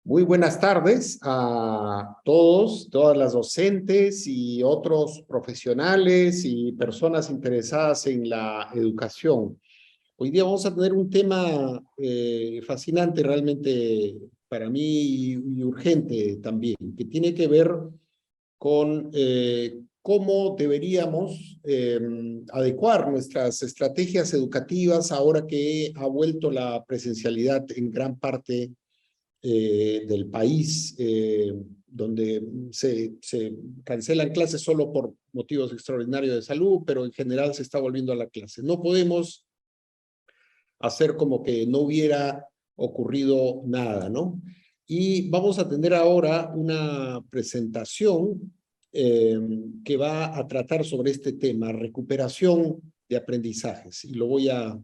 Muy buenas tardes a todos, todas las docentes y otros profesionales y personas interesadas en la educación. Hoy día vamos a tener un tema fascinante realmente para mí y urgente también, que tiene que ver con cómo deberíamos adecuar nuestras estrategias educativas ahora que ha vuelto la presencialidad en gran parte del país, donde se cancelan clases solo por motivos extraordinarios de salud, pero en general se está volviendo a la clase. No podemos hacer como que no hubiera ocurrido nada, ¿no? Y vamos a tener ahora una presentación que va a tratar sobre este tema, recuperación de aprendizajes, y lo voy a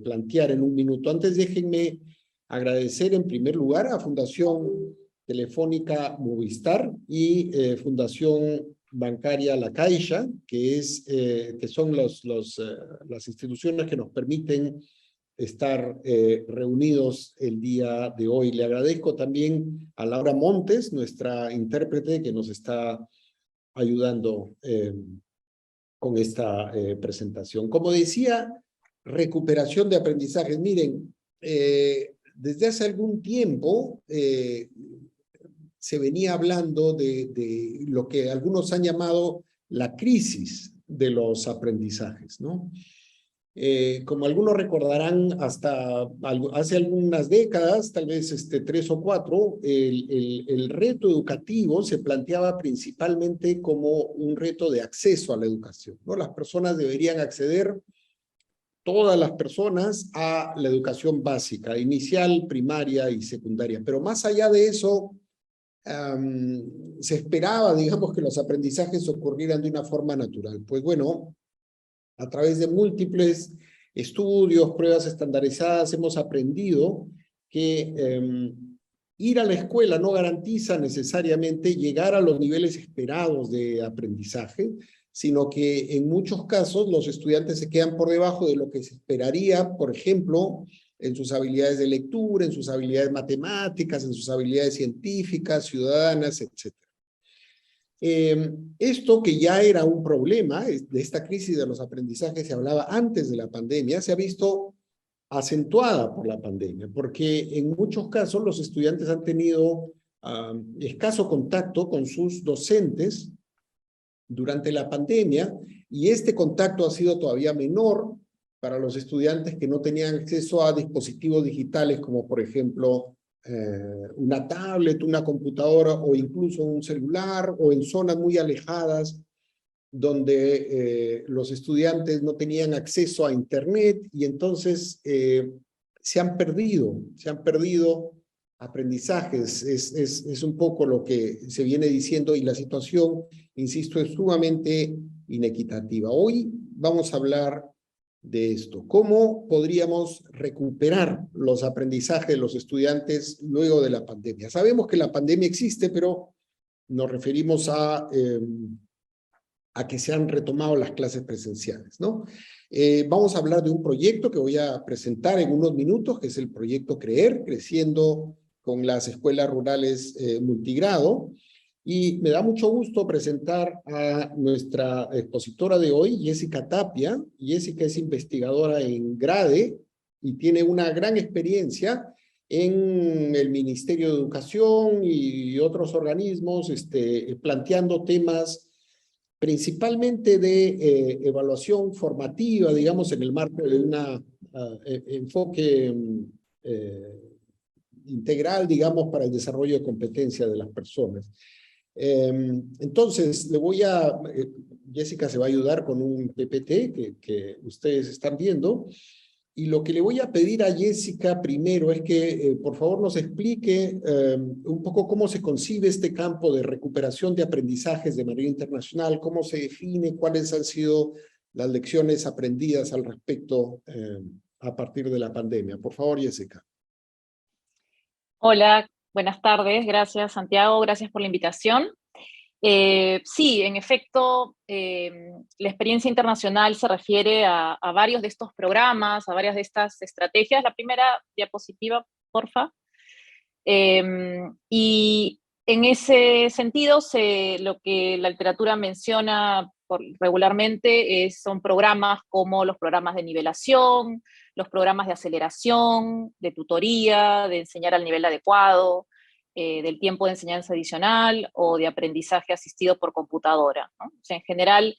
plantear en un minuto. Antes déjenme agradecer en primer lugar a Fundación Telefónica Movistar y Fundación Bancaria La Caixa, que son las instituciones que nos permiten estar reunidos el día de hoy. Le agradezco también a Laura Montes, nuestra intérprete, que nos está ayudando con esta presentación. Como decía, recuperación de aprendizajes. Miren, desde hace algún tiempo se venía hablando de lo que algunos han llamado la crisis de los aprendizajes, ¿no? Como algunos recordarán, hasta hace algunas décadas, tal vez 3 o 4, el reto educativo se planteaba principalmente como un reto de acceso a la educación, ¿no? Las personas deberían acceder, todas las personas, a la educación básica, inicial, primaria y secundaria. Pero más allá de eso, se esperaba, digamos, que los aprendizajes ocurrieran de una forma natural. Pues bueno, a través de múltiples estudios, pruebas estandarizadas, hemos aprendido que ir a la escuela no garantiza necesariamente llegar a los niveles esperados de aprendizaje, sino que en muchos casos los estudiantes se quedan por debajo de lo que se esperaría, por ejemplo, en sus habilidades de lectura, en sus habilidades matemáticas, en sus habilidades científicas, ciudadanas, etc. Esto, que ya era un problema, de esta crisis de los aprendizajes se hablaba antes de la pandemia, se ha visto acentuada por la pandemia, porque en muchos casos los estudiantes han tenido escaso contacto con sus docentes durante la pandemia, y este contacto ha sido todavía menor para los estudiantes que no tenían acceso a dispositivos digitales, como por ejemplo una tablet, una computadora o incluso un celular, o en zonas muy alejadas donde los estudiantes no tenían acceso a internet, y entonces se han perdido aprendizajes. Es un poco lo que se viene diciendo, y la situación, insisto, es sumamente inequitativa. Hoy vamos a hablar de esto. ¿Cómo podríamos recuperar los aprendizajes de los estudiantes luego de la pandemia? Sabemos que la pandemia existe, pero nos referimos a que se han retomado las clases presenciales, ¿no? Vamos a hablar de un proyecto que voy a presentar en unos minutos, que es el proyecto CREER, Creciendo con las Escuelas Rurales Multigrado. Y me da mucho gusto presentar a nuestra expositora de hoy, Jessica Tapia. Jessica es investigadora en GRADE y tiene una gran experiencia en el Ministerio de Educación y otros organismos, planteando temas principalmente de evaluación formativa, digamos, en el marco de una enfoque integral, digamos, para el desarrollo de competencia de las personas. Entonces, Jessica se va a ayudar con un PPT que ustedes están viendo, y lo que le voy a pedir a Jessica primero es que por favor nos explique un poco cómo se concibe este campo de recuperación de aprendizajes de manera internacional, cómo se define, cuáles han sido las lecciones aprendidas al respecto a partir de la pandemia. Por favor, Jessica. Hola, buenas tardes. Gracias, Santiago. Gracias por la invitación. Sí, en efecto, la experiencia internacional se refiere a varios de estos programas, a varias de estas estrategias. La primera diapositiva, porfa. Y en ese sentido, lo que la literatura menciona regularmente son programas como los programas de nivelación, los programas de aceleración, de tutoría, de enseñar al nivel adecuado, del tiempo de enseñanza adicional o de aprendizaje asistido por computadora, ¿no? O sea, en general,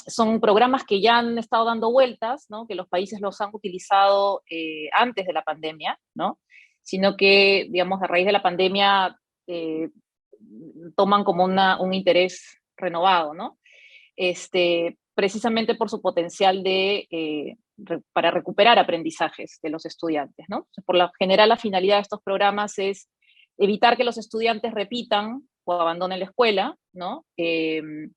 son programas que ya han estado dando vueltas, ¿no? Que los países los han utilizado antes de la pandemia, ¿no? Sino que, digamos, a raíz de la pandemia eh, toman como un interés renovado, ¿no? Precisamente por su potencial para recuperar aprendizajes de los estudiantes, ¿no? Por lo general, la finalidad de estos programas es evitar que los estudiantes repitan o abandonen la escuela, ¿no? Se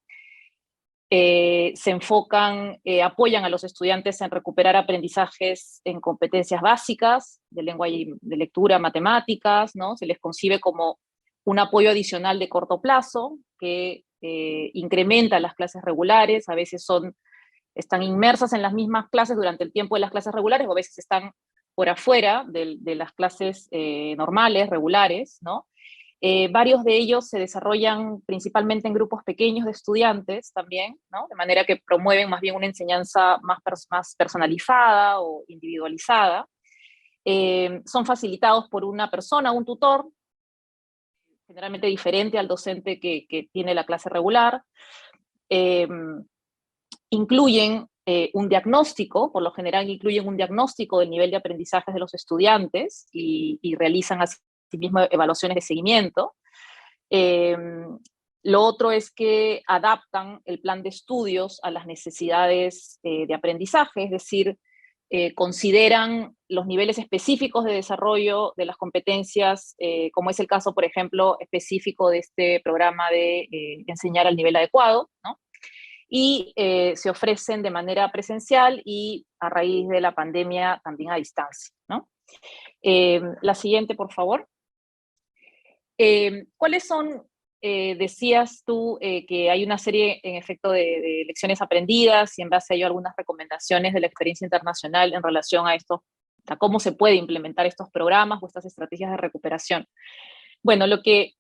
enfocan, apoyan a los estudiantes en recuperar aprendizajes en competencias básicas de lengua y de lectura, matemáticas, ¿no? Se les concibe como un apoyo adicional de corto plazo que incrementa las clases regulares, a veces están inmersas en las mismas clases durante el tiempo de las clases regulares, o a veces están por afuera de las clases normales, regulares, ¿no? Varios de ellos se desarrollan principalmente en grupos pequeños de estudiantes también, ¿no? De manera que promueven más bien una enseñanza más personalizada o individualizada. Son facilitados por una persona, un tutor, generalmente diferente al docente que tiene la clase regular. Incluyen un diagnóstico, por lo general incluyen un diagnóstico del nivel de aprendizaje de los estudiantes y realizan asimismo evaluaciones de seguimiento. Lo otro es que adaptan el plan de estudios a las necesidades de aprendizaje, es decir, consideran los niveles específicos de desarrollo de las competencias, como es el caso, por ejemplo, específico de este programa de enseñar al nivel adecuado, ¿no? Y se ofrecen de manera presencial y a raíz de la pandemia también a distancia, ¿no? La siguiente, por favor. ¿Cuáles son, decías tú, que hay una serie, en efecto, de lecciones aprendidas y en base a ello algunas recomendaciones de la experiencia internacional en relación a esto, a cómo se puede implementar estos programas o estas estrategias de recuperación? Bueno, lo que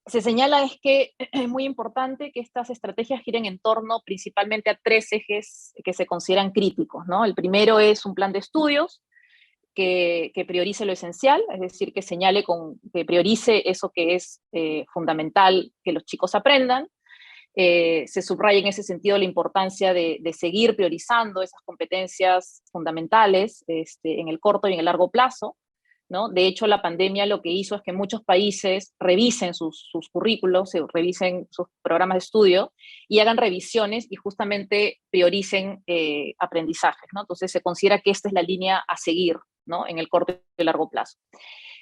se señala es que es muy importante que estas estrategias giren en torno principalmente a 3 ejes que se consideran críticos, ¿no? El primero es un plan de estudios que priorice lo esencial, es decir, que priorice eso que es fundamental que los chicos aprendan. Se subraya en ese sentido la importancia de seguir priorizando esas competencias fundamentales en el corto y en el largo plazo, ¿no? De hecho, la pandemia lo que hizo es que muchos países revisen sus currículos, revisen sus programas de estudio y hagan revisiones y justamente prioricen aprendizajes, ¿no? Entonces se considera que esta es la línea a seguir, ¿no? En el corto y largo plazo.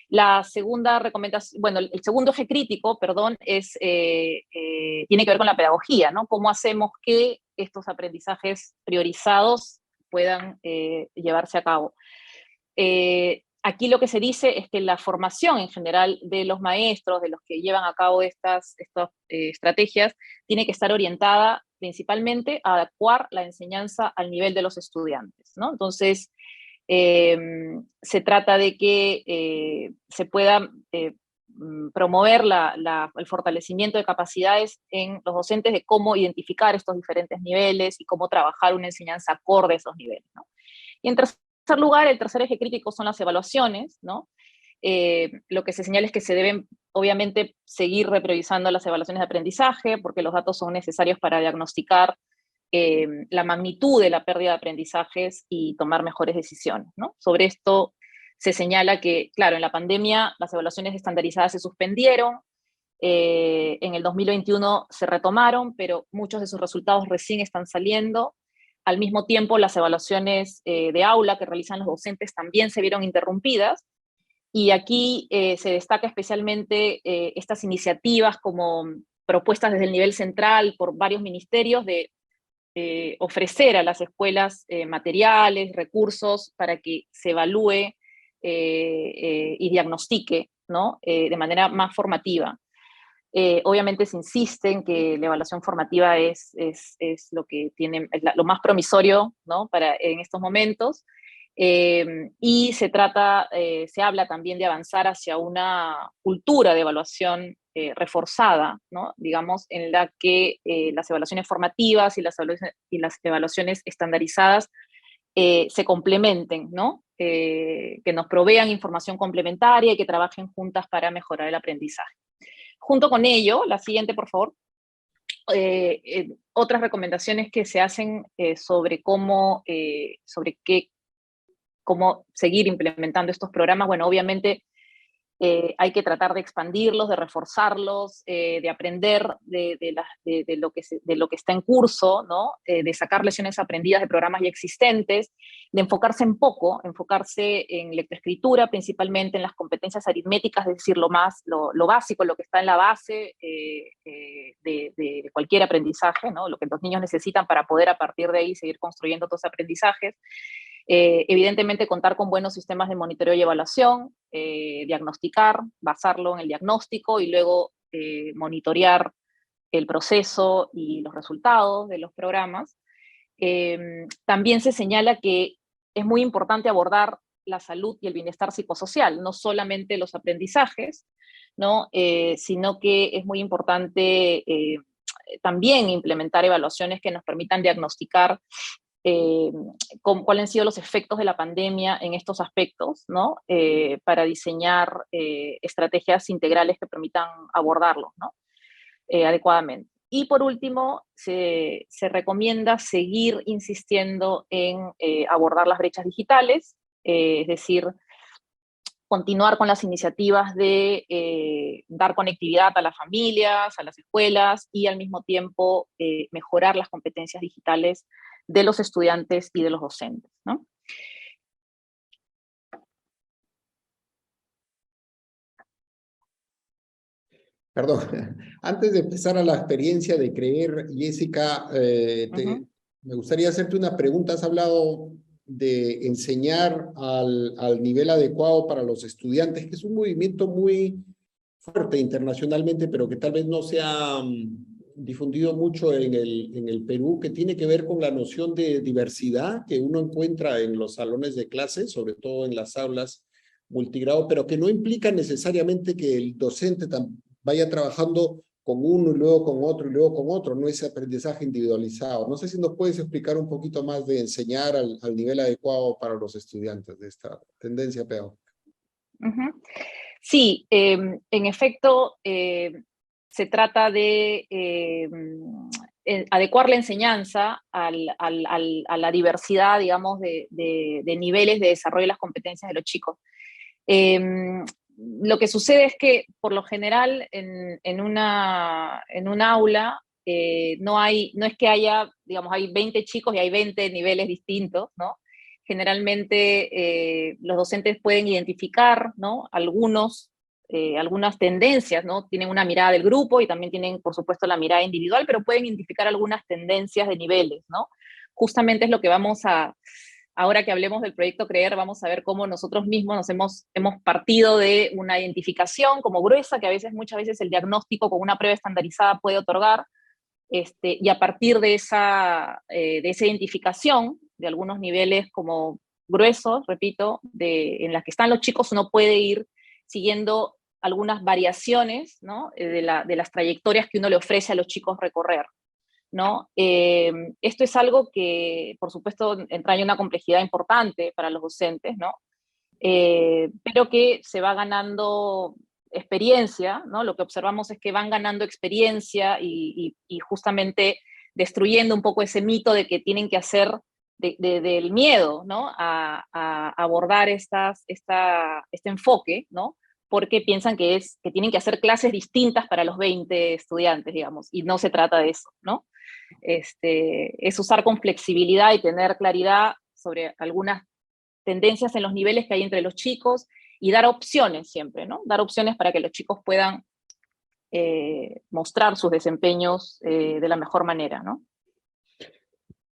La segunda recomendación, bueno, el segundo eje crítico, perdón, tiene que ver con la pedagogía, ¿no? ¿Cómo hacemos que estos aprendizajes priorizados puedan llevarse a cabo? Aquí lo que se dice es que la formación en general de los maestros, de los que llevan a cabo estas estrategias, tiene que estar orientada principalmente a adecuar la enseñanza al nivel de los estudiantes, ¿no? Entonces, se trata de que se pueda promover el fortalecimiento de capacidades en los docentes de cómo identificar estos diferentes niveles y cómo trabajar una enseñanza acorde a esos niveles, ¿no? Y en tercer lugar, el tercer eje crítico son las evaluaciones, ¿no? Lo que se señala es que se deben, obviamente, seguir revisando las evaluaciones de aprendizaje, porque los datos son necesarios para diagnosticar la magnitud de la pérdida de aprendizajes y tomar mejores decisiones, ¿no? Sobre esto se señala que, claro, en la pandemia las evaluaciones estandarizadas se suspendieron, en el 2021 se retomaron, pero muchos de sus resultados recién están saliendo. Al mismo tiempo, las evaluaciones de aula que realizan los docentes también se vieron interrumpidas, y aquí se destaca especialmente estas iniciativas como propuestas desde el nivel central por varios ministerios de ofrecer a las escuelas materiales, recursos para que se evalúe y diagnostique, ¿no? De manera más formativa. Obviamente se insiste en que la evaluación formativa es lo que tiene, lo más promisorio, ¿no? En estos momentos, Y se habla también de avanzar hacia una cultura de evaluación reforzada, ¿no? Digamos, en la que las evaluaciones formativas y las evaluaciones estandarizadas se complementen, ¿no? Que nos provean información complementaria y que trabajen juntas para mejorar el aprendizaje. Junto con ello, la siguiente, por favor, otras recomendaciones que se hacen sobre cómo seguir implementando estos programas. Bueno, obviamente hay que tratar de expandirlos, de reforzarlos, de aprender de lo que está en curso, ¿no? De sacar lecciones aprendidas de programas ya existentes, de enfocarse en lectoescritura, principalmente en las competencias aritméticas, es decir, lo básico, lo que está en la base de cualquier aprendizaje, ¿no? Lo que los niños necesitan para poder a partir de ahí seguir construyendo otros aprendizajes. Evidentemente contar con buenos sistemas de monitoreo y evaluación, diagnosticar, basarlo en el diagnóstico y luego monitorear el proceso y los resultados de los programas. También se señala que es muy importante abordar la salud y el bienestar psicosocial, no solamente los aprendizajes, ¿no? Sino que es muy importante también implementar evaluaciones que nos permitan diagnosticar cuáles han sido los efectos de la pandemia en estos aspectos, ¿no? Para diseñar estrategias integrales que permitan abordarlos, ¿no? Adecuadamente. Y por último, se recomienda seguir insistiendo en abordar las brechas digitales, es decir, continuar con las iniciativas de dar conectividad a las familias, a las escuelas y al mismo tiempo mejorar las competencias digitales de los estudiantes y de los docentes, ¿no? Perdón, antes de empezar a la experiencia de creer, Jessica, me gustaría hacerte una pregunta. Has hablado de enseñar al nivel adecuado para los estudiantes, que es un movimiento muy fuerte internacionalmente, pero que tal vez no se ha difundido mucho en el Perú, que tiene que ver con la noción de diversidad que uno encuentra en los salones de clase, sobre todo en las aulas multigrado, pero que no implica necesariamente que el docente vaya trabajando con uno y luego con otro y luego con otro, no ese aprendizaje individualizado. No sé si nos puedes explicar un poquito más de enseñar al nivel adecuado para los estudiantes de esta tendencia pedagógica. Sí, en efecto, se trata de adecuar la enseñanza a la diversidad, digamos, de niveles de desarrollo de las competencias de los chicos. Lo que sucede es que, por lo general, en un aula, no es que haya, digamos, hay 20 chicos y hay 20 niveles distintos, ¿no? Generalmente los docentes pueden identificar, ¿no? algunas tendencias, ¿no? Tienen una mirada del grupo y también tienen, por supuesto, la mirada individual, pero pueden identificar algunas tendencias de niveles, ¿no? Justamente es lo que ahora que hablemos del proyecto CREER, vamos a ver cómo nosotros mismos hemos partido de una identificación como gruesa, que muchas veces el diagnóstico con una prueba estandarizada puede otorgar, y a partir de esa identificación de algunos niveles como gruesos, repito, en las que están los chicos, uno puede ir siguiendo algunas variaciones, ¿no? de las trayectorias que uno le ofrece a los chicos recorrer, ¿no? Esto es algo que, por supuesto, entraña una complejidad importante para los docentes, ¿no? Pero que se va ganando experiencia, ¿no? Lo que observamos es que van ganando experiencia y justamente destruyendo un poco ese mito de que tienen que hacer del miedo, ¿no? A abordar este enfoque, ¿no? Porque piensan que tienen que hacer clases distintas para los 20 estudiantes, digamos, y no se trata de eso, ¿no? Es usar con flexibilidad y tener claridad sobre algunas tendencias en los niveles que hay entre los chicos y dar opciones siempre, ¿no? Dar opciones para que los chicos puedan mostrar sus desempeños de la mejor manera, ¿no?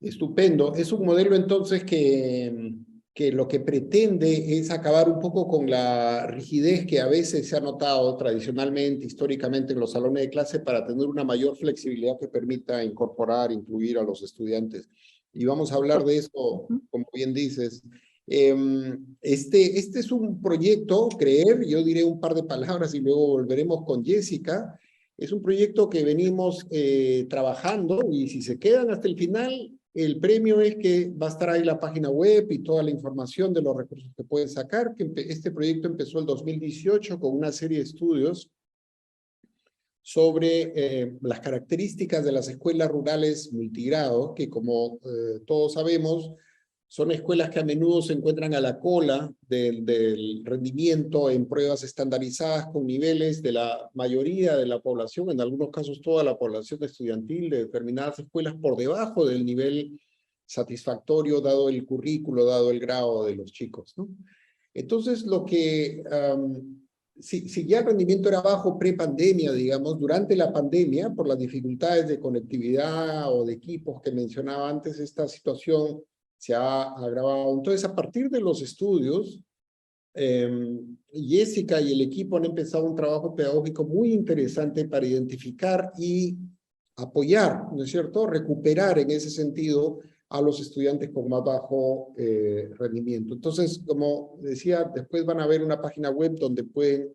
Estupendo. Es un modelo entonces que lo que pretende es acabar un poco con la rigidez que a veces se ha notado tradicionalmente, históricamente en los salones de clase para tener una mayor flexibilidad que permita incorporar, incluir a los estudiantes. Y vamos a hablar de eso, como bien dices, Este es un proyecto, CREER, yo diré un par de palabras y luego volveremos con Jessica. Es un proyecto que venimos trabajando y si se quedan hasta el final, el premio es que va a estar ahí la página web y toda la información de los recursos que pueden sacar. Este proyecto empezó el 2018 con una serie de estudios sobre las características de las escuelas rurales multigrado, que como todos sabemos, son escuelas que a menudo se encuentran a la cola del rendimiento en pruebas estandarizadas con niveles de la mayoría de la población, en algunos casos toda la población estudiantil de determinadas escuelas por debajo del nivel satisfactorio dado el currículo, dado el grado de los chicos, ¿no? Entonces, si ya el rendimiento era bajo pre-pandemia, digamos, durante la pandemia, por las dificultades de conectividad o de equipos que mencionaba antes, esta situación se ha agravado. Entonces, a partir de los estudios, Jessica y el equipo han empezado un trabajo pedagógico muy interesante para identificar y apoyar, ¿no es cierto?, recuperar en ese sentido a los estudiantes con más bajo rendimiento. Entonces, como decía, después van a ver una página web donde pueden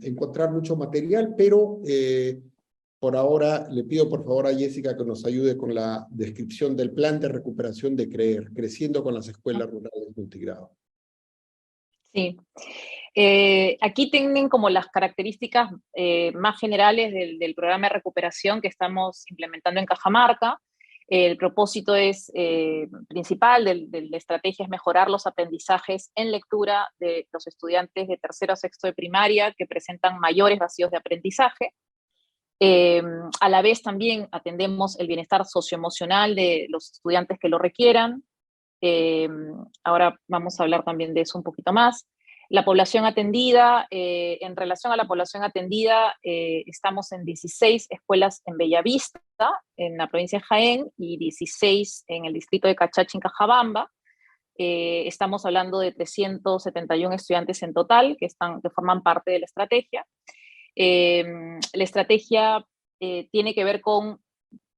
encontrar mucho material, pero por ahora le pido por favor a Jessica que nos ayude con la descripción del plan de recuperación de CREER, creciendo con las escuelas rurales multigrado. Sí. Aquí tienen como las características más generales del programa de recuperación que estamos implementando en Cajamarca. El propósito principal de la estrategia es mejorar los aprendizajes en lectura de los estudiantes de tercero a sexto de primaria que presentan mayores vacíos de aprendizaje. A la vez también atendemos el bienestar socioemocional de los estudiantes que lo requieran. Ahora vamos a hablar también de eso un poquito más. La población atendida, en relación a la población atendida, estamos en 16 escuelas en Bellavista, en la provincia de Jaén, y 16 en el distrito de Cachachi, en Cajabamba. Estamos hablando de 371 estudiantes en total que forman parte de la estrategia. La estrategia tiene que ver con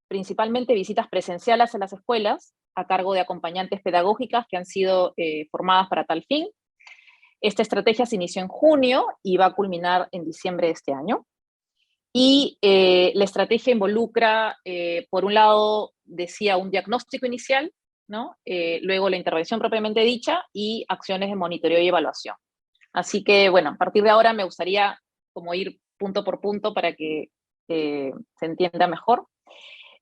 principalmente visitas presenciales a las escuelas a cargo de acompañantes pedagógicas que han sido formadas para tal fin. Esta estrategia se inició en junio y va a culminar en diciembre de este año. Y la estrategia involucra, por un lado, decía, un diagnóstico inicial, ¿no? Luego la intervención propiamente dicha y acciones de monitoreo y evaluación. Así que, bueno, a partir de ahora me gustaría como ir punto por punto para que se entienda mejor.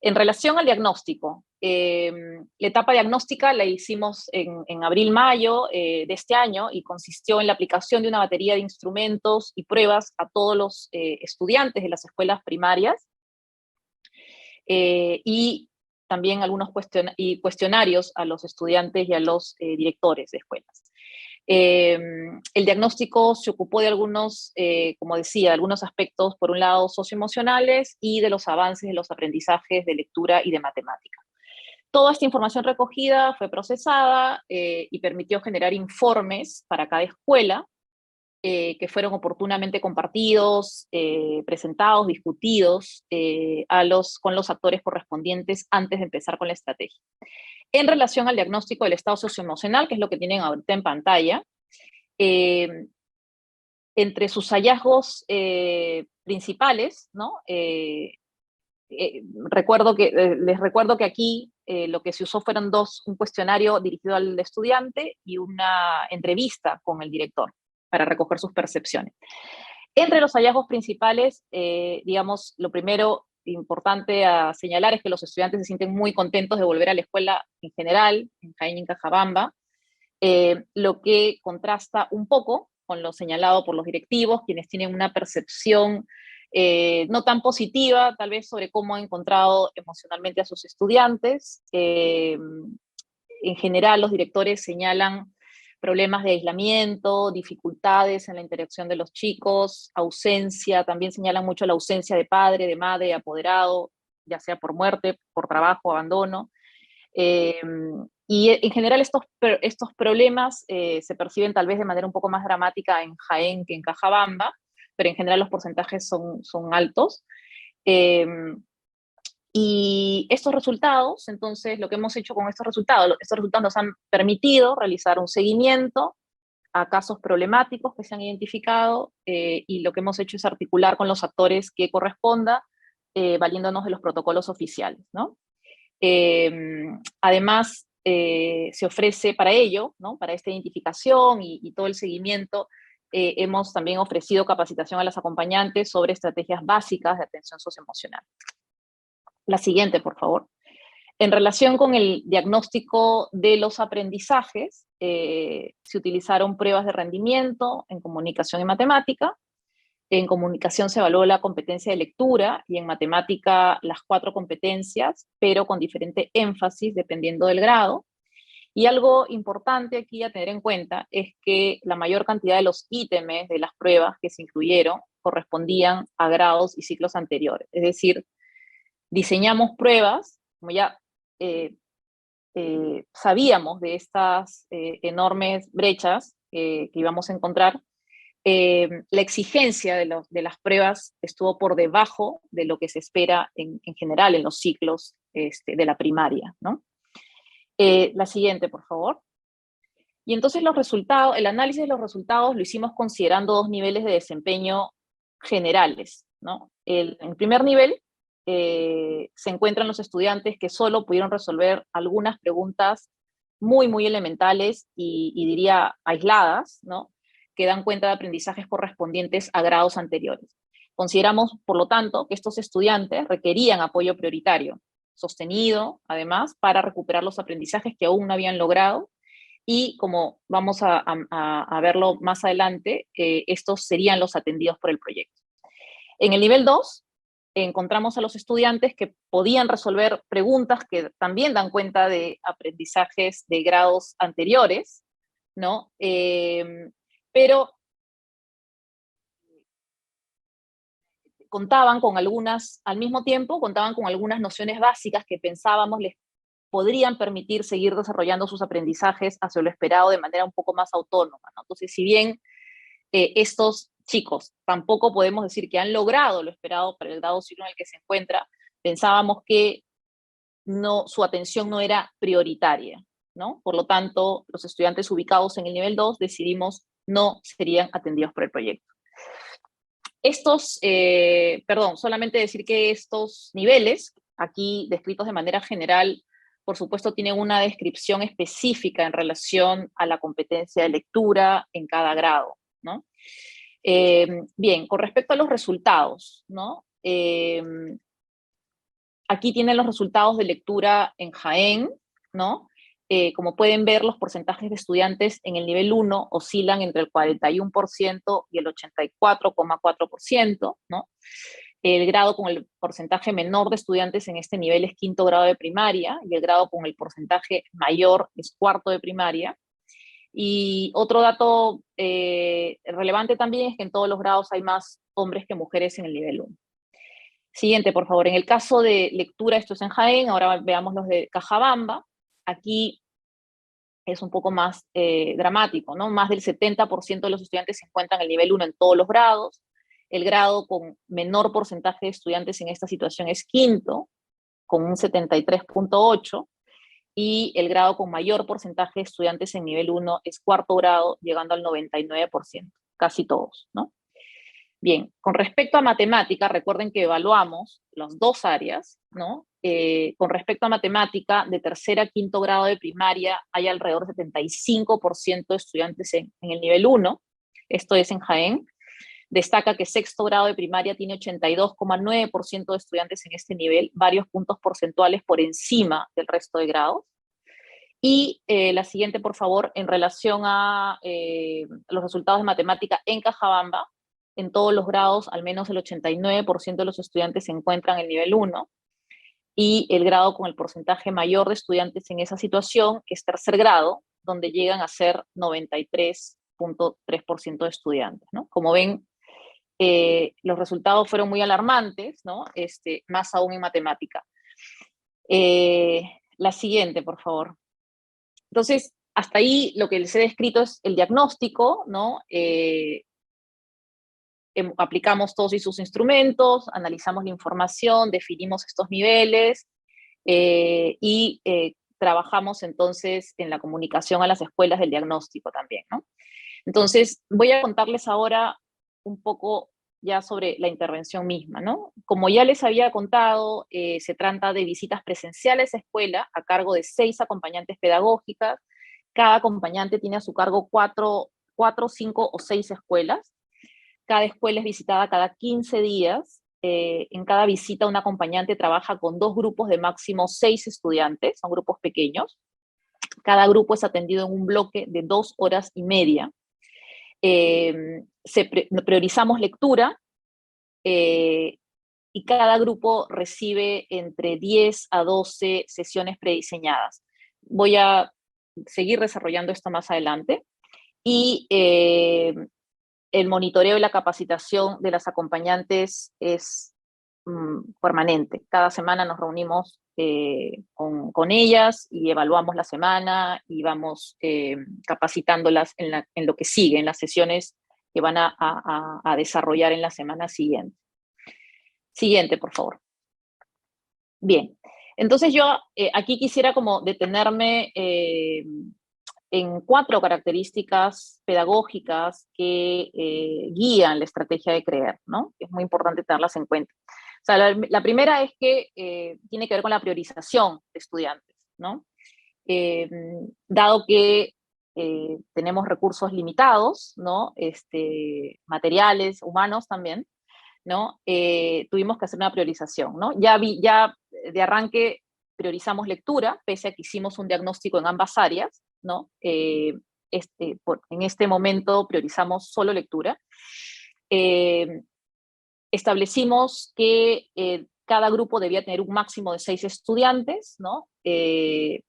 En relación al diagnóstico, la etapa diagnóstica la hicimos en abril-mayo de este año y consistió en la aplicación de una batería de instrumentos y pruebas a todos los estudiantes de las escuelas primarias y también algunos cuestionarios a los estudiantes y a los directores de escuelas. El diagnóstico se ocupó de algunos, como decía, de algunos aspectos, por un lado, socioemocionales y de los avances de los aprendizajes de lectura y de matemática. Toda esta información recogida fue procesada y permitió generar informes para cada escuela que fueron oportunamente compartidos, presentados, discutidos con los actores correspondientes antes de empezar con la estrategia. En relación al diagnóstico del estado socioemocional, que es lo que tienen ahorita en pantalla, entre sus hallazgos principales, ¿no? Les recuerdo que aquí lo que se usó fueron un cuestionario dirigido al estudiante y una entrevista con el director para recoger sus percepciones. Entre los hallazgos principales, digamos, lo primero importante a señalar es que los estudiantes se sienten muy contentos de volver a la escuela en general, en Jaén y en Cajabamba, lo que contrasta un poco con lo señalado por los directivos, quienes tienen una percepción no tan positiva, tal vez, sobre cómo han encontrado emocionalmente a sus estudiantes. En general, los directores señalan problemas de aislamiento, dificultades en la interacción de los chicos, ausencia, también señalan mucho la ausencia de padre, de madre, apoderado, ya sea por muerte, por trabajo, abandono. Y en general estos problemas se perciben tal vez de manera un poco más dramática en Jaén que en Cajabamba, pero en general los porcentajes son altos. Y estos resultados, entonces, lo que hemos hecho con estos resultados nos han permitido realizar un seguimiento a casos problemáticos que se han identificado, y lo que hemos hecho es articular con los actores que corresponda, valiéndonos de los protocolos oficiales, ¿no? Además, se ofrece para ello, ¿no? Para esta identificación y todo el seguimiento, hemos también ofrecido capacitación a las acompañantes sobre estrategias básicas de atención socioemocional. La siguiente, por favor. En relación con el diagnóstico de los aprendizajes, se utilizaron pruebas de rendimiento en comunicación y matemática. En comunicación se evaluó la competencia de lectura y en matemática las 4 competencias, pero con diferente énfasis dependiendo del grado. Y algo importante aquí a tener en cuenta es que la mayor cantidad de los ítems de las pruebas que se incluyeron correspondían a grados y ciclos anteriores. Es decir, diseñamos pruebas, como ya sabíamos de estas enormes brechas que íbamos a encontrar. La exigencia de las pruebas estuvo por debajo de lo que se espera en general en los ciclos de la primaria, ¿no? La siguiente, por favor. Y entonces los resultados, el análisis de los resultados lo hicimos considerando 2 niveles de desempeño generales, ¿no? En primer nivel se encuentran los estudiantes que solo pudieron resolver algunas preguntas muy, muy elementales y diría aisladas, ¿no? Que dan cuenta de aprendizajes correspondientes a grados anteriores. Consideramos, por lo tanto, que estos estudiantes requerían apoyo prioritario, sostenido, además, para recuperar los aprendizajes que aún no habían logrado, y como vamos a verlo más adelante, estos serían los atendidos por el proyecto. En el nivel 2, encontramos a los estudiantes que podían resolver preguntas que también dan cuenta de aprendizajes de grados anteriores, ¿no? Pero contaban con algunas, al mismo tiempo, contaban con algunas nociones básicas que pensábamos les podrían permitir seguir desarrollando sus aprendizajes hacia lo esperado de manera un poco más autónoma, ¿no? Entonces, si bien estos chicos tampoco podemos decir que han logrado lo esperado para el grado ciclo en el que se encuentra, pensábamos que no, su atención no era prioritaria, ¿no? Por lo tanto, los estudiantes ubicados en el nivel 2 decidimos no serían atendidos por el proyecto. Solamente decir que estos niveles, aquí descritos de manera general, por supuesto tienen una descripción específica en relación a la competencia de lectura en cada grado, ¿no? Bien, con respecto a los resultados, ¿no? Aquí tienen los resultados de lectura en Jaén, ¿no? Como pueden ver, los porcentajes de estudiantes en el nivel 1 oscilan entre el 41% y el 84,4%, ¿no? El grado con el porcentaje menor de estudiantes en este nivel es quinto grado de primaria, y el grado con el porcentaje mayor es cuarto de primaria. Y otro dato relevante también es que en todos los grados hay más hombres que mujeres en el nivel 1. Siguiente, por favor. En el caso de lectura, esto es en Jaén, ahora veamos los de Cajabamba. Aquí es un poco más dramático, ¿no? Más del 70% de los estudiantes se encuentran en el nivel 1 en todos los grados. El grado con menor porcentaje de estudiantes en esta situación es quinto, con un 73,8%, y el grado con mayor porcentaje de estudiantes en nivel 1 es cuarto grado, llegando al 99%, casi todos, ¿no? Bien, con respecto a matemática, recuerden que evaluamos las 2 áreas, ¿no? Con respecto a matemática, de tercer a quinto grado de primaria, hay alrededor del 75% de estudiantes en el nivel 1, esto es en Jaén. Destaca que sexto grado de primaria tiene 82,9% de estudiantes en este nivel, varios puntos porcentuales por encima del resto de grados. Y la siguiente, por favor, en relación a los resultados de matemática en Cajabamba, en todos los grados, al menos el 89% de los estudiantes se encuentran en el nivel 1, y el grado con el porcentaje mayor de estudiantes en esa situación es tercer grado, donde llegan a ser 93,3% de estudiantes, ¿no? Como ven, los resultados fueron muy alarmantes, ¿no? Más aún en matemática. La siguiente, por favor. Entonces, hasta ahí lo que les he descrito es el diagnóstico, ¿no? aplicamos todos y sus instrumentos, analizamos la información, definimos estos niveles y trabajamos entonces en la comunicación a las escuelas del diagnóstico también, ¿no? Entonces, voy a contarles ahora un poco ya sobre la intervención misma, ¿no? Como ya les había contado, se trata de visitas presenciales a escuela a cargo de 6 acompañantes pedagógicas. Cada acompañante tiene a su cargo 4, 5 o 6 escuelas. Cada escuela es visitada cada 15 días. En cada visita un acompañante trabaja con 2 grupos de máximo 6 estudiantes, son grupos pequeños. Cada grupo es atendido en un bloque de 2 horas y media. Priorizamos lectura y cada grupo recibe entre 10 a 12 sesiones prediseñadas. Voy a seguir desarrollando esto más adelante. Y el monitoreo y la capacitación de las acompañantes es permanente. Cada semana nos reunimos con ellas y evaluamos la semana y vamos capacitándolas en lo que sigue, en las sesiones que van a desarrollar en la semana siguiente. Siguiente, por favor. Bien, entonces yo aquí quisiera como detenerme en 4 características pedagógicas que guían la estrategia de CREER, ¿no? Es muy importante tenerlas en cuenta. O sea, la primera es que tiene que ver con la priorización de estudiantes, ¿no? Dado que tenemos recursos limitados, ¿no? Materiales, humanos también, ¿no? Tuvimos que hacer una priorización, ¿no? Ya de arranque priorizamos lectura, pese a que hicimos un diagnóstico en ambas áreas, ¿no? En este momento priorizamos solo lectura. Establecimos que cada grupo debía tener un máximo de 6 estudiantes, ¿no?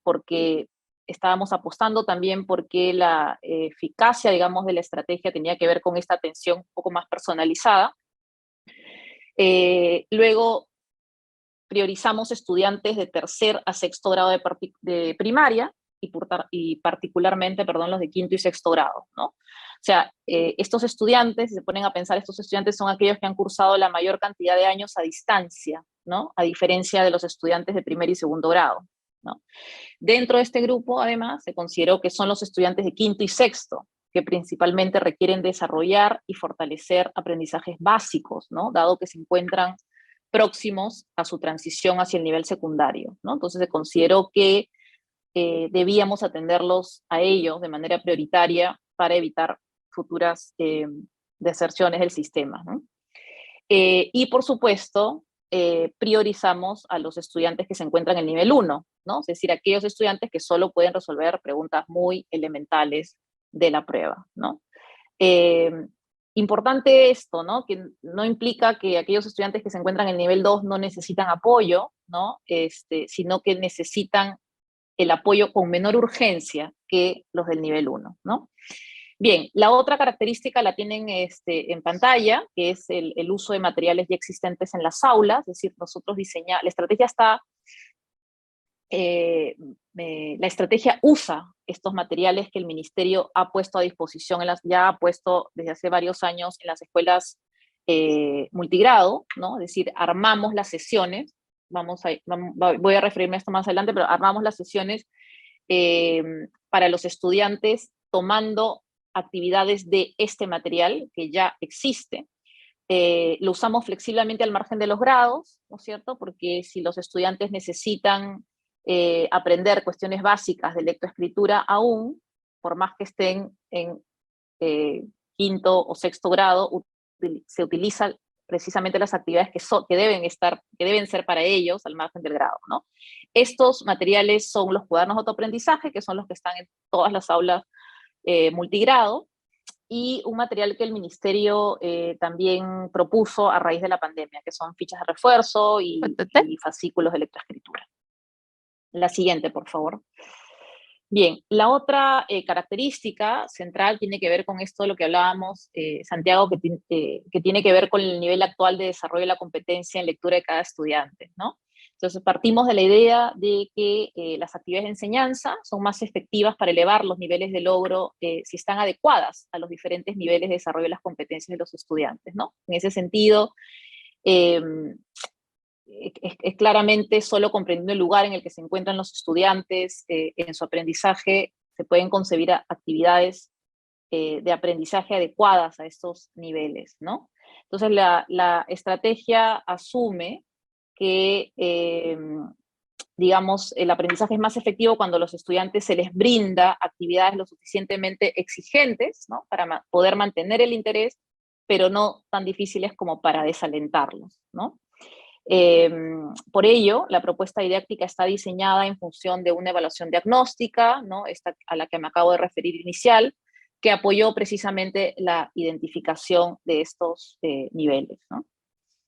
Porque estábamos apostando también porque la eficacia, digamos, de la estrategia tenía que ver con esta atención un poco más personalizada. Luego priorizamos estudiantes de 3er a 6º grado de primaria y particularmente, perdón, los de 5º y 6º grado, ¿no? O sea, estos estudiantes, si se ponen a pensar, estos estudiantes son aquellos que han cursado la mayor cantidad de años a distancia, ¿no? A diferencia de los estudiantes de 1er y 2º grado, ¿no? Dentro de este grupo, además, se consideró que son los estudiantes de 5º y 6º, que principalmente requieren desarrollar y fortalecer aprendizajes básicos, ¿no? Dado que se encuentran próximos a su transición hacia el nivel secundario, ¿no? Entonces se consideró que debíamos atenderlos a ellos de manera prioritaria para evitar futuras deserciones del sistema, ¿no? Y por supuesto, priorizamos a los estudiantes que se encuentran en el nivel 1, ¿no? Es decir, aquellos estudiantes que solo pueden resolver preguntas muy elementales de la prueba, ¿no? Importante esto, ¿no? Que no implica que aquellos estudiantes que se encuentran en el nivel 2 no necesitan apoyo, ¿no? Sino que necesitan el apoyo con menor urgencia que los del nivel 1, ¿no? Bien, la otra característica la tienen en pantalla, que es el uso de materiales ya existentes en las aulas, es decir, nosotros diseñamos, la estrategia está, la estrategia usa estos materiales que el ministerio ha puesto a disposición, ya ha puesto desde hace varios años en las escuelas multigrado, ¿no? Es decir, armamos las sesiones, voy a referirme a esto más adelante, pero armamos las sesiones para los estudiantes tomando actividades de este material que ya existe. Lo usamos flexiblemente al margen de los grados, ¿no es cierto? Porque si los estudiantes necesitan aprender cuestiones básicas de lectoescritura aún, por más que estén en 5º o 6º grado, se utilizan precisamente las actividades que deben ser para ellos al margen del grado, ¿no? Estos materiales son los cuadernos de autoaprendizaje, que son los que están en todas las aulas multigrado, y un material que el ministerio también propuso a raíz de la pandemia, que son fichas de refuerzo y fascículos de lectoescritura. La siguiente, por favor. Bien, la otra característica central tiene que ver con esto de lo que hablábamos, Santiago, que tiene que ver con el nivel actual de desarrollo de la competencia en lectura de cada estudiante, ¿no? Entonces partimos de la idea de que las actividades de enseñanza son más efectivas para elevar los niveles de logro si están adecuadas a los diferentes niveles de desarrollo de las competencias de los estudiantes, ¿no? En ese sentido, es claramente solo comprendiendo el lugar en el que se encuentran los estudiantes en su aprendizaje, se pueden concebir actividades de aprendizaje adecuadas a estos niveles, ¿no? Entonces la estrategia asume que, digamos, el aprendizaje es más efectivo cuando a los estudiantes se les brinda actividades lo suficientemente exigentes, ¿no? Para poder mantener el interés, pero no tan difíciles como para desalentarlos, ¿no? Por ello, la propuesta didáctica está diseñada en función de una evaluación diagnóstica, ¿no? Esta a la que me acabo de referir inicial, que apoyó precisamente la identificación de estos niveles, ¿no?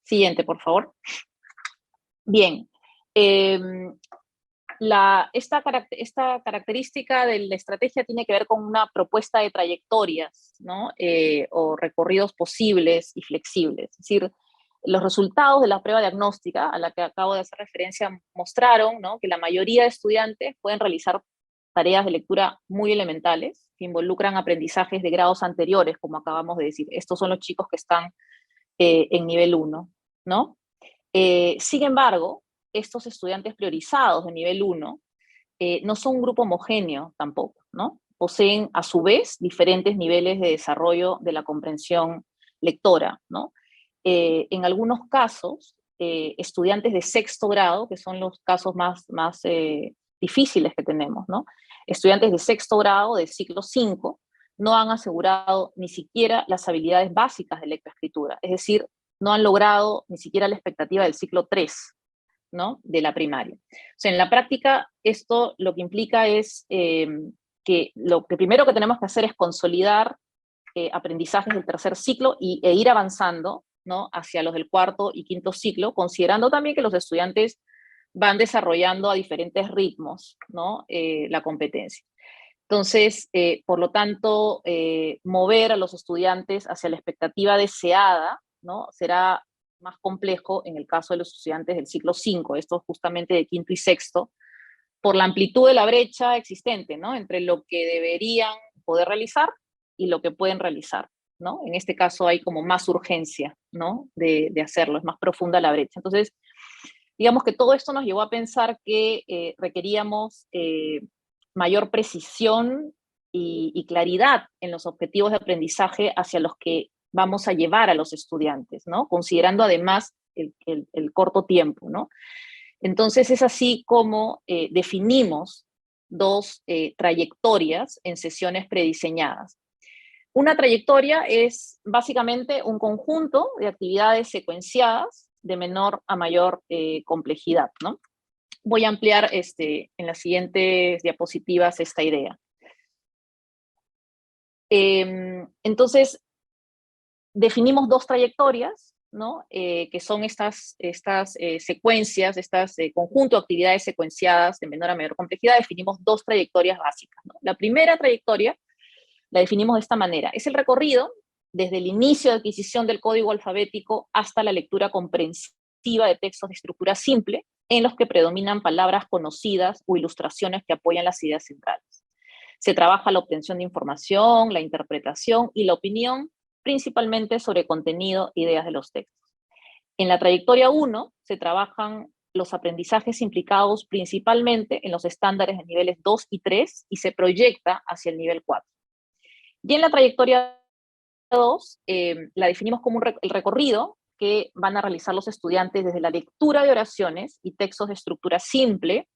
Siguiente, por favor. Bien, esta característica de la estrategia tiene que ver con una propuesta de trayectorias, ¿no? O recorridos posibles y flexibles. Es decir, los resultados de la prueba diagnóstica a la que acabo de hacer referencia mostraron, ¿no?, que la mayoría de estudiantes pueden realizar tareas de lectura muy elementales que involucran aprendizajes de grados anteriores, como acabamos de decir. Estos son los chicos que están en nivel 1, ¿no? Sin embargo, estos estudiantes priorizados de nivel 1 no son un grupo homogéneo tampoco, ¿no? Poseen a su vez diferentes niveles de desarrollo de la comprensión lectora, ¿no? En algunos casos, estudiantes de sexto grado, que son los casos más difíciles que tenemos, ¿no? Estudiantes de sexto grado de ciclo 5 no han asegurado ni siquiera las habilidades básicas de lectoescritura, es decir, no han logrado ni siquiera la expectativa del ciclo 3, ¿no?, de la primaria. O sea, en la práctica, esto lo que implica es que lo que primero que tenemos que hacer es consolidar aprendizajes del tercer ciclo e ir avanzando, ¿no?, hacia los del cuarto y quinto ciclo, considerando también que los estudiantes van desarrollando a diferentes ritmos, ¿no?, la competencia. Entonces, por lo tanto, mover a los estudiantes hacia la expectativa deseada, ¿no?, será más complejo en el caso de los estudiantes del ciclo 5, estos justamente de quinto y sexto, por la amplitud de la brecha existente, ¿no?, entre lo que deberían poder realizar y lo que pueden realizar, ¿no? En este caso hay como más urgencia, ¿no?, de hacerlo, es más profunda la brecha. Entonces, digamos que todo esto nos llevó a pensar que requeríamos mayor precisión y claridad en los objetivos de aprendizaje hacia los que vamos a llevar a los estudiantes, ¿no?, considerando además el corto tiempo, ¿no? Entonces es así como definimos dos trayectorias en sesiones prediseñadas. Una trayectoria es básicamente un conjunto de actividades secuenciadas de menor a mayor complejidad, ¿no? Voy a ampliar en las siguientes diapositivas esta idea. Entonces, definimos dos trayectorias, ¿no?, que son estas secuencias, conjunto de actividades secuenciadas de menor a mayor complejidad. Definimos dos trayectorias básicas, ¿no? La primera trayectoria la definimos de esta manera: es el recorrido desde el inicio de adquisición del código alfabético hasta la lectura comprensiva de textos de estructura simple, en los que predominan palabras conocidas o ilustraciones que apoyan las ideas centrales. Se trabaja la obtención de información, la interpretación y la opinión, principalmente sobre contenido e ideas de los textos. En la trayectoria 1 se trabajan los aprendizajes implicados principalmente en los estándares de niveles 2 y 3 y se proyecta hacia el nivel 4. Y en la trayectoria 2 la definimos como el recorrido que van a realizar los estudiantes desde la lectura de oraciones y textos de estructura simple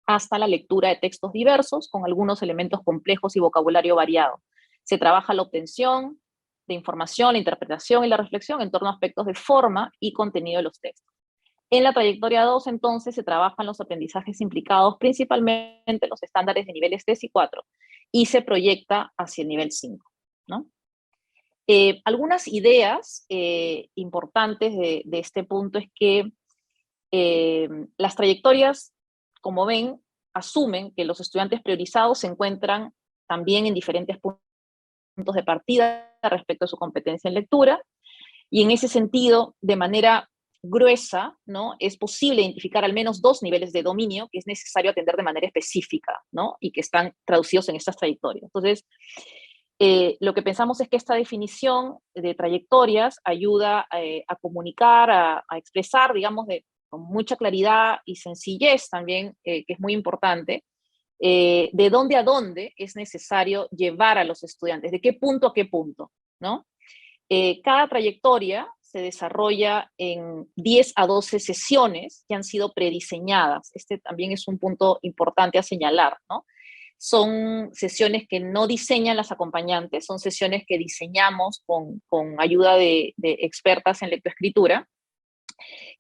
hasta la lectura de textos diversos con algunos elementos complejos y vocabulario variado. Se trabaja la obtención de información, la interpretación y la reflexión en torno a aspectos de forma y contenido de los textos. En la trayectoria 2, entonces, se trabajan los aprendizajes implicados principalmente en los estándares de niveles 3 y 4 y se proyecta hacia el nivel 5, ¿no? Algunas ideas importantes de este punto es que las trayectorias, como ven, asumen que los estudiantes priorizados se encuentran también en diferentes puntos de partida respecto a su competencia en lectura, y en ese sentido, de manera gruesa, ¿no? Es posible identificar al menos 2 niveles de dominio que es necesario atender de manera específica, ¿no? Y que están traducidos en estas trayectorias. Entonces, lo que pensamos es que esta definición de trayectorias ayuda a comunicar, a expresar, digamos, con mucha claridad y sencillez también, que es muy importante, de dónde a dónde es necesario llevar a los estudiantes, de qué punto a qué punto, ¿no? Cada trayectoria se desarrolla en 10 a 12 sesiones que han sido prediseñadas. Este también es un punto importante a señalar, ¿no? Son sesiones que no diseñan las acompañantes, son sesiones que diseñamos con ayuda de expertas en lectoescritura,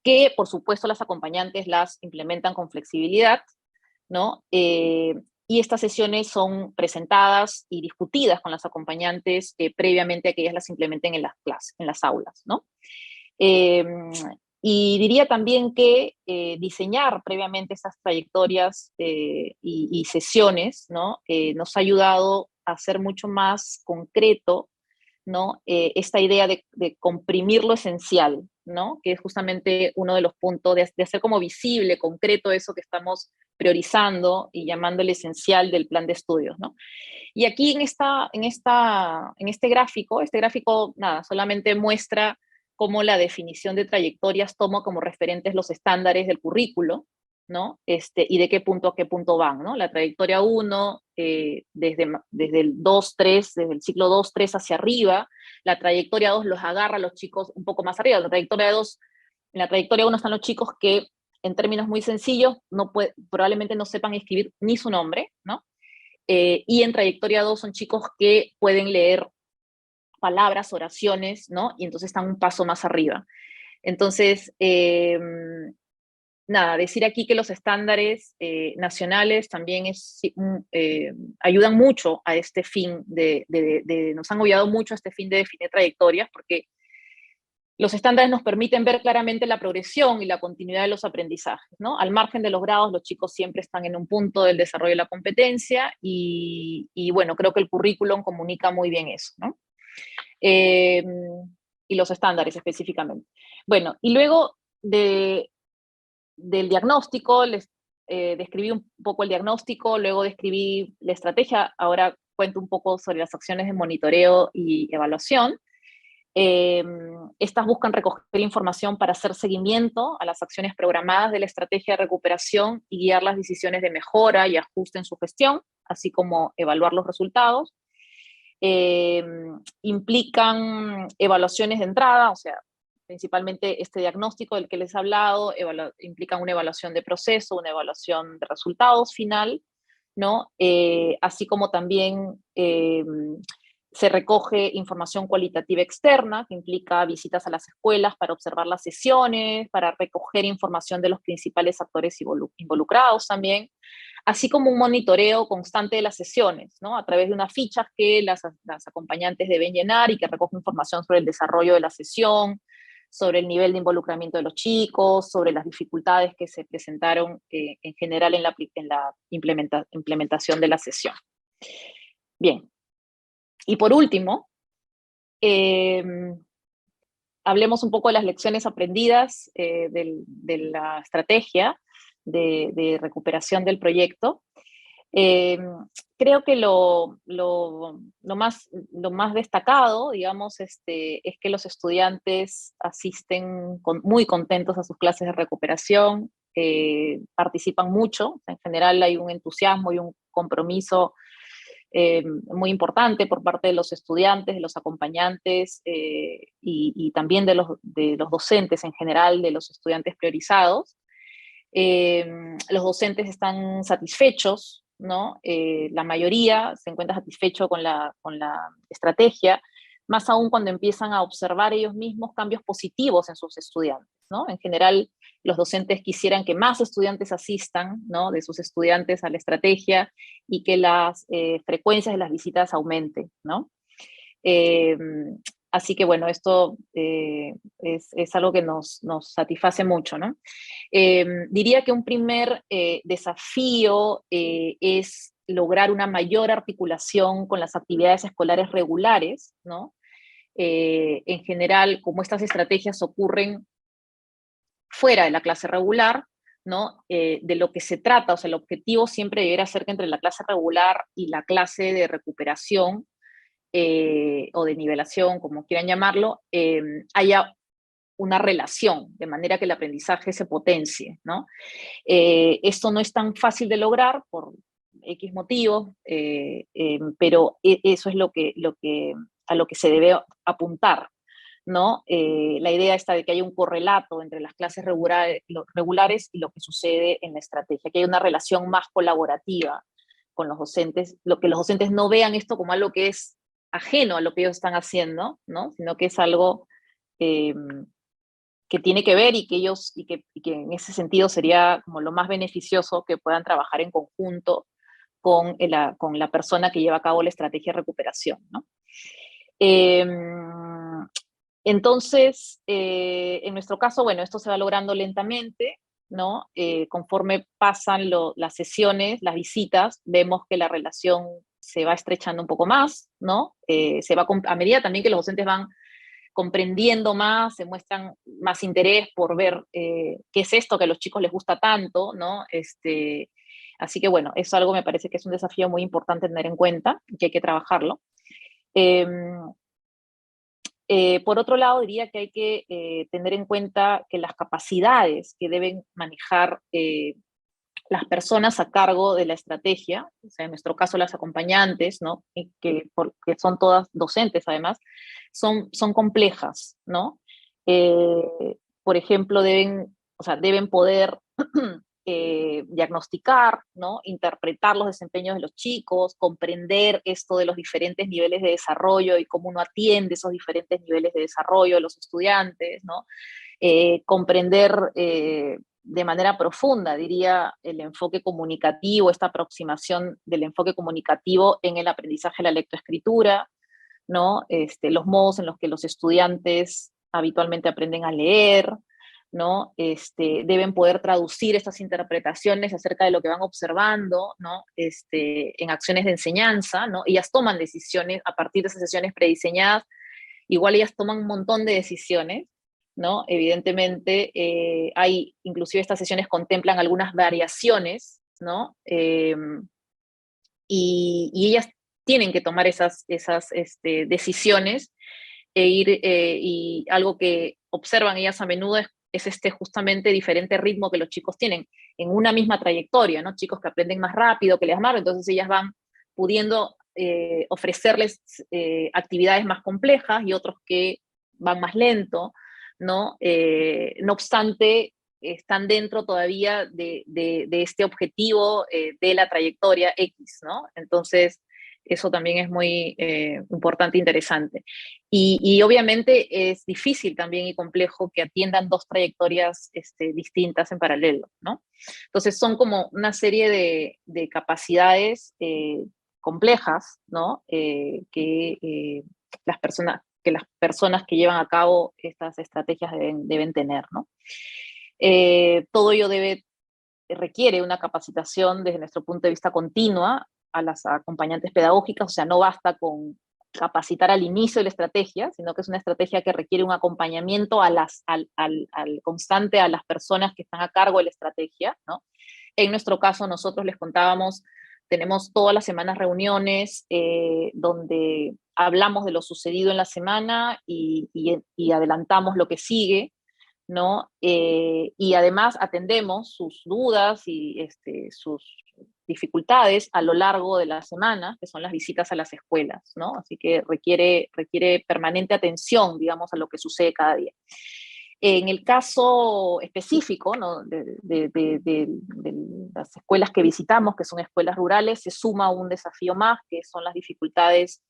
que por supuesto las acompañantes las implementan con flexibilidad, ¿no? Y estas sesiones son presentadas y discutidas con las acompañantes previamente a que ellas las implementen en las clases, en las aulas, ¿no? Eh, y diría también que diseñar previamente estas trayectorias y sesiones, ¿no? Nos ha ayudado a ser mucho más concreto, ¿no? Esta idea de comprimir lo esencial, ¿no? Que es justamente uno de los puntos de hacer como visible, concreto eso que estamos priorizando y llamando el esencial del plan de estudios, ¿no? Y aquí en este gráfico, nada, solamente muestra cómo la definición de trayectorias toma como referentes los estándares del currículo, ¿no? Y de qué punto a qué punto van, ¿no? La trayectoria 1, desde el 2-3, desde el ciclo 2-3 hacia arriba, la trayectoria 2 los agarra a los chicos un poco más arriba, en la trayectoria 1 están los chicos que, en términos muy sencillos, probablemente no sepan escribir ni su nombre, ¿no? Y en trayectoria 2 son chicos que pueden leer palabras, oraciones, ¿no? Y entonces están un paso más arriba. Entonces, nada, decir aquí que los estándares nacionales también ayudan mucho a este fin nos han ayudado mucho a este fin de definir trayectorias, porque los estándares nos permiten ver claramente la progresión y la continuidad de los aprendizajes, ¿no? Al margen de los grados, los chicos siempre están en un punto del desarrollo de la competencia y bueno, creo que el currículum comunica muy bien eso, ¿no? Y los estándares específicamente. Bueno, y luego del diagnóstico, les describí un poco el diagnóstico, luego describí la estrategia, ahora cuento un poco sobre las acciones de monitoreo y evaluación. Estas buscan recoger información para hacer seguimiento a las acciones programadas de la estrategia de recuperación y guiar las decisiones de mejora y ajuste en su gestión, así como evaluar los resultados. Implican evaluaciones de entrada, o sea, principalmente este diagnóstico del que les he hablado, implican una evaluación de proceso, una evaluación de resultados final, ¿no? Así como también se recoge información cualitativa externa, que implica visitas a las escuelas para observar las sesiones, para recoger información de los principales actores involucrados también, así como un monitoreo constante de las sesiones, ¿no? A través de unas fichas que las acompañantes deben llenar y que recogen información sobre el desarrollo de la sesión, sobre el nivel de involucramiento de los chicos, sobre las dificultades que se presentaron en general en la implementación de la sesión. Bien, y por último, hablemos un poco de las lecciones aprendidas de la estrategia de recuperación del proyecto. Creo que lo más destacado, digamos, es que los estudiantes asisten muy contentos a sus clases de recuperación, participan mucho, en general hay un entusiasmo y un compromiso muy importante por parte de los estudiantes, de los acompañantes y también de los docentes en general, de los estudiantes priorizados. Los docentes están satisfechos, ¿no? La mayoría se encuentra satisfecho con la estrategia, más aún cuando empiezan a observar ellos mismos cambios positivos en sus estudiantes, ¿no? En general, los docentes quisieran que más estudiantes asistan, ¿no? De sus estudiantes a la estrategia y que las frecuencias de las visitas aumenten, ¿no? Así que bueno, esto es algo que nos satisface mucho, ¿no? Diría que un primer desafío es lograr una mayor articulación con las actividades escolares regulares, ¿no? En general, como estas estrategias ocurren fuera de la clase regular, ¿no? De lo que se trata, o sea, el objetivo siempre debería ser que entre la clase regular y la clase de recuperación o de nivelación, como quieran llamarlo, haya una relación, de manera que el aprendizaje se potencie, ¿no? Esto no es tan fácil de lograr por X motivos, pero eso es a lo que se debe apuntar, ¿no? La idea está de que haya un correlato entre las clases regulares y lo que sucede en la estrategia, que haya una relación más colaborativa con los docentes, lo que los docentes no vean esto como algo que es ajeno a lo que ellos están haciendo, ¿no? Sino que es algo eh, que tiene que ver y que en ese sentido sería como lo más beneficioso que puedan trabajar en conjunto con la persona que lleva a cabo la estrategia de recuperación, ¿no? Eh, entonces, en nuestro caso, bueno, esto se va logrando lentamente, ¿no? Conforme pasan las sesiones, las visitas, vemos que la relación se va estrechando un poco más, ¿no? A medida también que los docentes van comprendiendo más, se muestran más interés por ver qué es esto que a los chicos les gusta tanto, ¿no? Así que bueno, eso algo me parece que es un desafío muy importante tener en cuenta, que hay que trabajarlo. Eh, por otro lado, diría que hay que tener en cuenta que las capacidades que deben manejar las personas a cargo de la estrategia, o sea, en nuestro caso las acompañantes, ¿no? Porque son todas docentes además, son complejas, ¿no? Por ejemplo, deben poder diagnosticar, ¿no? Interpretar los desempeños de los chicos, comprender esto de los diferentes niveles de desarrollo y cómo uno atiende esos diferentes niveles de desarrollo de los estudiantes, ¿no? Comprender de manera profunda, diría, el enfoque comunicativo, esta aproximación del enfoque comunicativo en el aprendizaje de la lectoescritura, ¿no? Los modos en los que los estudiantes habitualmente aprenden a leer, ¿no? Deben poder traducir estas interpretaciones acerca de lo que van observando, ¿no? En acciones de enseñanza, ¿no? Ellas toman decisiones a partir de esas sesiones prediseñadas, igual ellas toman un montón de decisiones, ¿no? Evidentemente, inclusive estas sesiones contemplan algunas variaciones, ¿no? Y ellas tienen que tomar esas decisiones y algo que observan ellas a menudo es justamente diferente ritmo que los chicos tienen en una misma trayectoria, ¿no? Chicos que aprenden más rápido, que les más, entonces ellas van pudiendo ofrecerles actividades más complejas y otros que van más lento, ¿no? No obstante, están dentro todavía de este objetivo de la trayectoria X, ¿no? Entonces, eso también es muy importante e interesante. Y obviamente es difícil también y complejo que atiendan dos trayectorias distintas en paralelo, ¿no? Entonces son como una serie de capacidades complejas, ¿no? Las personas que llevan a cabo estas estrategias deben tener, ¿no? Todo ello requiere una capacitación desde nuestro punto de vista continua a las acompañantes pedagógicas, o sea, no basta con capacitar al inicio de la estrategia, sino que es una estrategia que requiere un acompañamiento al constante a las personas que están a cargo de la estrategia, ¿no? En nuestro caso, nosotros les contábamos, tenemos todas las semanas reuniones donde hablamos de lo sucedido en la semana y adelantamos lo que sigue, ¿no? Y además atendemos sus dudas y sus dificultades a lo largo de la semana, que son las visitas a las escuelas, ¿no? Así que requiere permanente atención, digamos, a lo que sucede cada día. En el caso específico, ¿no? de las escuelas que visitamos, que son escuelas rurales, se suma un desafío más, que son las dificultades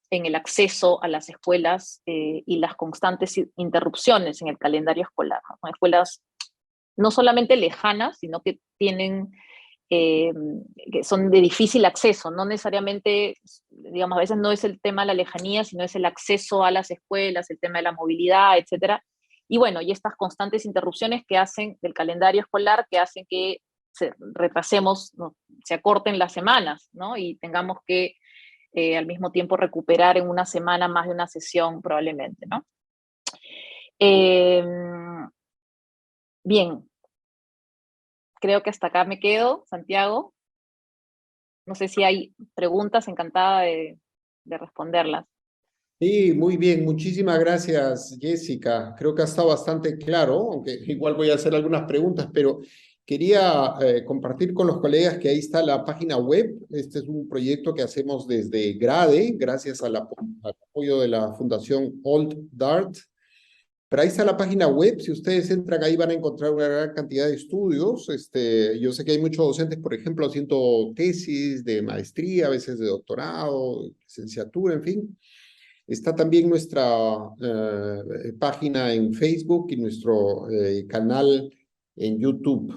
en el acceso a las escuelas y las constantes interrupciones en el calendario escolar, ¿no? Son escuelas no solamente lejanas, sino que que son de difícil acceso, no necesariamente, digamos, a veces no es el tema de la lejanía, sino es el acceso a las escuelas, el tema de la movilidad, etcétera. Y bueno, y estas constantes interrupciones que hacen del calendario escolar, que hacen que retrasemos, ¿no? Se acorten las semanas, ¿no? Y tengamos que al mismo tiempo recuperar en una semana más de una sesión probablemente, ¿no? Bien, creo que hasta acá me quedo, Santiago. No sé si hay preguntas, encantada de responderlas. Sí, muy bien, muchísimas gracias, Jessica. Creo que ha estado bastante claro, aunque igual voy a hacer algunas preguntas, pero quería compartir con los colegas que ahí está la página web. Este es un proyecto que hacemos desde GRADE, gracias al apoyo de la Fundación Old Dart. Pero ahí está la página web. Si ustedes entran ahí van a encontrar una gran cantidad de estudios. Yo sé que hay muchos docentes, por ejemplo, haciendo tesis de maestría, a veces de doctorado, licenciatura, en fin. Está también nuestra página en Facebook y nuestro canal en YouTube.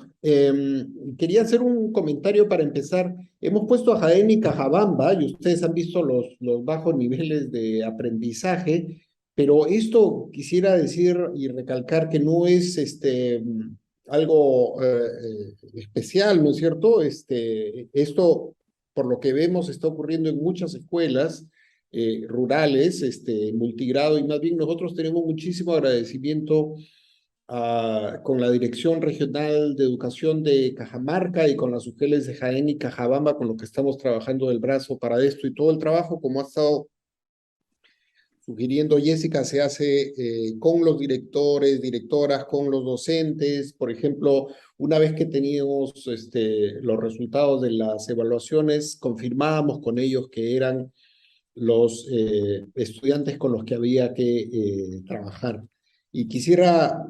Quería hacer un comentario para empezar. Hemos puesto a Jaén y Cajabamba y ustedes han visto los bajos niveles de aprendizaje, pero esto quisiera decir y recalcar que no es algo especial, ¿no es cierto? Esto, por lo que vemos, está ocurriendo en muchas escuelas rurales, multigrado, y más bien nosotros tenemos muchísimo agradecimiento con la Dirección Regional de Educación de Cajamarca y con las UGELes de Jaén y Cajabamba, con lo que estamos trabajando del brazo para esto, y todo el trabajo, como ha estado sugiriendo Jessica, se hace con los directores, directoras, con los docentes. Por ejemplo, una vez que teníamos los resultados de las evaluaciones, confirmábamos con ellos que eran los estudiantes con los que había que trabajar. Y quisiera